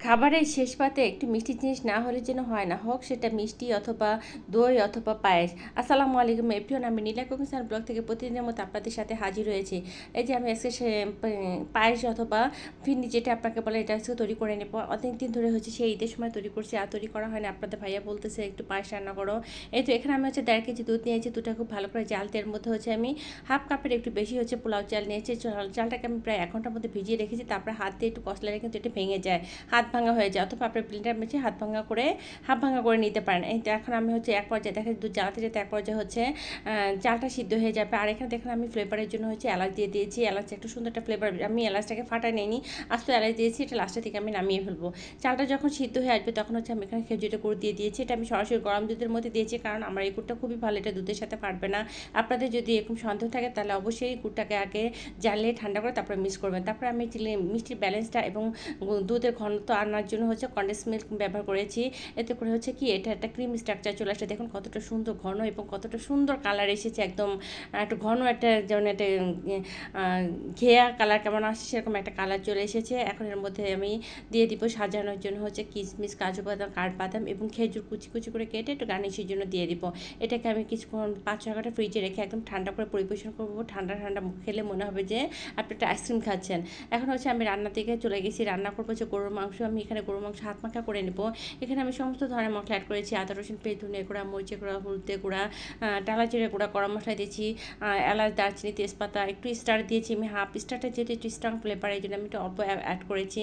খাবারের শেষ পাতে একটু মিষ্টি জিনিস না হলে যেন হয় না, হোক সেটা মিষ্টি অথবা দই অথবা পায়েস। আসসালামু আলাইকুম এভরিওয়ান, আমি নীলা কুকিং স্যার ব্লগ থেকে প্রতিদিনের মতো আপনাদের সাথে হাজির হয়েছি। এই যে আমি আজকে পায়েস অথবা ফিরনি যেটা আপনাকে বলে এটা আজকে তৈরি করে নেবো। অনেক দিন ধরে হচ্ছে সেই ঈদের সময় তৈরি করছি, আর তৈরি করা হয় না। আপনাদের ভাইয়া বলতেছে একটু পায়েস রান্না করো। এই তো এখানে আমি হচ্ছে 1.5 কেজি দুধ নিয়েছি, দুধটা খুব ভালো করে জাল, এর মধ্যে হচ্ছে আমি হাফ কাপের একটু বেশি হচ্ছে পোলাও চাল নিয়েছি। চালটাকে আমি প্রায় 1 ঘন্টার মধ্যে ভিজিয়ে রেখেছি, তারপরে হাত দিয়ে একটু কষলালে কিন্তু এটা ভেঙে যায়, হাত ভাঙা হয়ে যায়, অথবা আপনার ব্লেন্ডার মেশিনে হাফ ভাঙা করে নিতে পারেন। এই তো এখন আমি হচ্ছে এক পর্যায়ে দেখা দুধ জ্বালাতে যেতে এক পর্যায়ে হচ্ছে চালটা সিদ্ধ হয়ে যাবে। আর এখানে দেখুন আমি ফ্লেভারের জন্য হচ্ছে এলাচ দিয়ে দিয়েছি। এলাচ একটু সুন্দর একটা ফ্লেভার, আমি এলাচটাকে ফাটাই নিইনি, আস্ত এলাচ দিয়েছি, এটা লাস্টের থেকে আমি নামিয়ে ফেলবো। চালটা যখন সিদ্ধ হয়ে আসবে তখন হচ্ছে আমি এখানে খেজুরের গুড় দিয়ে দিয়েছি। এটা আমি সরাসরি গরম দুধের মধ্যে দিয়েছি, কারণ আমার এই গুড়টা খুবই ভালো, এটা দুধের সাথে ফাটবে না। আপনাদের যদি এরকম সন্দেহ থাকে তাহলে অবশ্যই গুড়টাকে আগে জ্বালিয়ে ঠান্ডা করে তারপরে মিক্স করবেন। তারপরে আমি মিষ্টির ব্যালেন্সটা এবং দুধের ঘনত্ব আনার জন্য হচ্ছে কন্ডেন্স মিল্ক ব্যবহার করেছি। এতে করে হচ্ছে কি এটা একটা ক্রিম স্ট্রাকচার চলে আসছে। দেখুন কতটা সুন্দর ঘন এবং কতটা সুন্দর কালার এসেছে, একদম একটু ঘন একটা, যেমন একটা ঘেয়া কালার কেমন আসছে সেরকম একটা কালার চলে এসেছে। এখন এর মধ্যে আমি দিয়ে দিব সাজানোর জন্য হচ্ছে কিশমিশ, কাজু বাদাম, কাঠবাদাম এবং খেজুর কুচি কুচি করে কেটে একটু গার্নিশের জন্য দিয়ে দিব। এটাকে আমি কিছুক্ষণ 5-6 ঘন্টা ফ্রিজে রেখে একদম ঠান্ডা করে পরিবেশন করবো। ঠান্ডা ঠান্ডা খেলে মনে হবে যে আপনি একটা আইসক্রিম খাচ্ছেন। এখন হচ্ছে আমি রান্না থেকে চলে গেছি, রান্না করবো হচ্ছে গরুর মাংস। আমি এখানে গরুর মাংস হাত মাখা করে নেব। এখানে আমি সমস্ত ধরনের মশলা অ্যাড করেছি, আদা রসুন পেস্ট, ধনিয়া গুঁড়া, মরিচের গুঁড়া, হলুদের গুঁড়া, টালা জিরে গুঁড়া, গরম মশলা দিয়েছি, এলাচ, দারচিনি, তেজপাতা, একটু স্টার দিয়েছি। আমি হাফ স্টারটা যেহেতু একটু স্ট্রং ফ্লেভার, এই জন্য আমি একটু অল্প অ্যাড করেছি।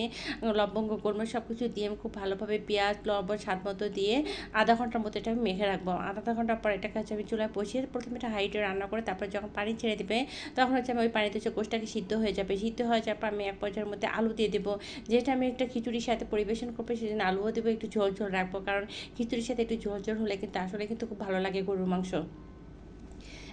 লবঙ্গ, গোলমরিচ সব কিছু দিয়ে আমি খুব ভালোভাবে পেঁয়াজ, লবণ স্বাদ মতো দিয়ে আধা ঘন্টার মতো এটা আমি মেখে রাখবো। আধা ঘন্টা পর এটাকে হচ্ছে আমি চুলায় বসিয়ে প্রথমে এটা হাইটে রান্না করে তারপর যখন পানি ছেড়ে দেবে তখন হচ্ছে আমি ওই পানিতে হচ্ছে গোশটাকে সিদ্ধ হয়ে যাবে। সিদ্ধ হয়ে যাওয়ার পর আমি এক পর্যায়ের মধ্যে আলু দিয়ে দেবো। যেটা আমি একটা খিচুড়ির সাথে পরিবেশন করবো সেজন্য আলুও দেবো, একটু ঝোল ঝোল রাখবো, কারণ খিচুড়ির সাথে একটু ঝোল ঝোল হলে কিন্তু আসলে কিন্তু খুব ভালো লাগে গরুর মাংস।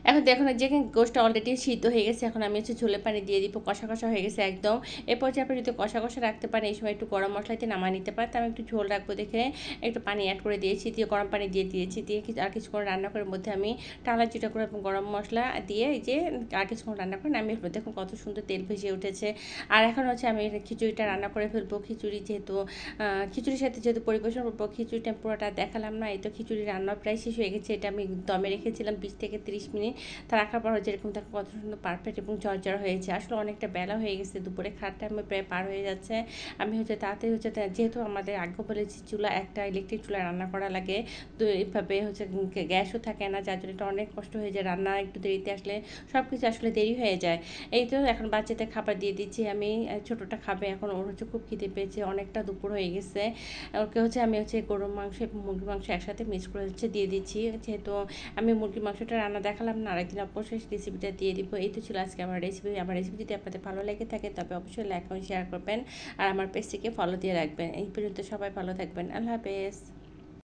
এখন দেখুন যে গোশটা অলরেডি সিদ্ধ হয়ে গেছে, এখন আমি হচ্ছে ঝোলে পানি দিয়ে দিব। কষা কষা হয়ে গেছে একদম। এরপর যে আপনি যদি কষা কষা রাখতে পারেন এই সময় একটু গরম মশলা দিয়ে নামিয়ে নিতে পারেন। তো আমি একটু ঝোল রাখবো দেখে একটু পানি অ্যাড করে দিয়েছি, দিয়ে গরম পানি দিয়ে দিয়েছি, দিয়ে আর কিছুক্ষণ রান্না করার মধ্যে আমি টালা জিরা করে এবং গরম মশলা দিয়ে এই যে আর কিছুক্ষণ রান্না করে নামিয়ে ফেলবো। দেখুন কত সুন্দর তেল ভেসে উঠেছে। আর এখন হচ্ছে আমি খিচুড়িটা রান্না করে ফেলবো। খিচুড়ি যেহেতু খিচুড়ির সাথে যেহেতু পরিবেশন করবো, খিচুড়িটা পুরোটা দেখালাম না। এই তো খিচুড়ি রান্না প্রায় শেষ হয়ে গেছে। এটা আমি দমে রেখেছিলাম 20 থেকে 30 মিনিট। তা রাখার পর যেরকম দেখো কত সুন্দর পারফেক্ট এবং ঝরঝরা হয়েছে। আসলে অনেকটা বেলা হয়ে গেছে, দুপুরে খাওয়ার টাইমে প্রায় পার হয়ে যাচ্ছে। আমি হচ্ছে তাড়াতাড়ি হচ্ছে যেহেতু আমাদের আগে বলেছি চুলা একটা ইলেকট্রিক চুলা রান্না করা লাগে, তো এইভাবে হচ্ছে গ্যাসও থাকে না, যার জন্য এটা অনেক কষ্ট হয়ে যায়। রান্না একটু দেরিতে আসলে সব কিছু আসলে দেরি হয়ে যায়। এই তো এখন বাচ্চাদের খাবার দিয়ে দিচ্ছি আমি। ছোটোটা খাবে এখন, ওর হচ্ছে খুব খিদে পেয়েছে, অনেকটা দুপুর হয়ে গেছে। ওকে হচ্ছে আমি হচ্ছে গরুর মাংস এবং মুরগির মাংস একসাথে মিক্স করে হচ্ছে দিয়ে দিচ্ছি। যেহেতু আমি মুরগির মাংসটা রান্না দেখালাম না, আরেকদিন অবশ্যই রেসিপিটা দিয়ে দিব। এই তো ছিল আজকে আমার রেসিপি। আমার রেসিপি যদি আপনাদের ভালো লেগে থাকে তবে অবশ্যই লাইক এবং শেয়ার করবেন, আর আমার পেজটিকে ফলো দিয়ে রাখবেন। এই পর্যন্ত সবাই ভালো থাকবেন। আল্লাহ হাফেজ।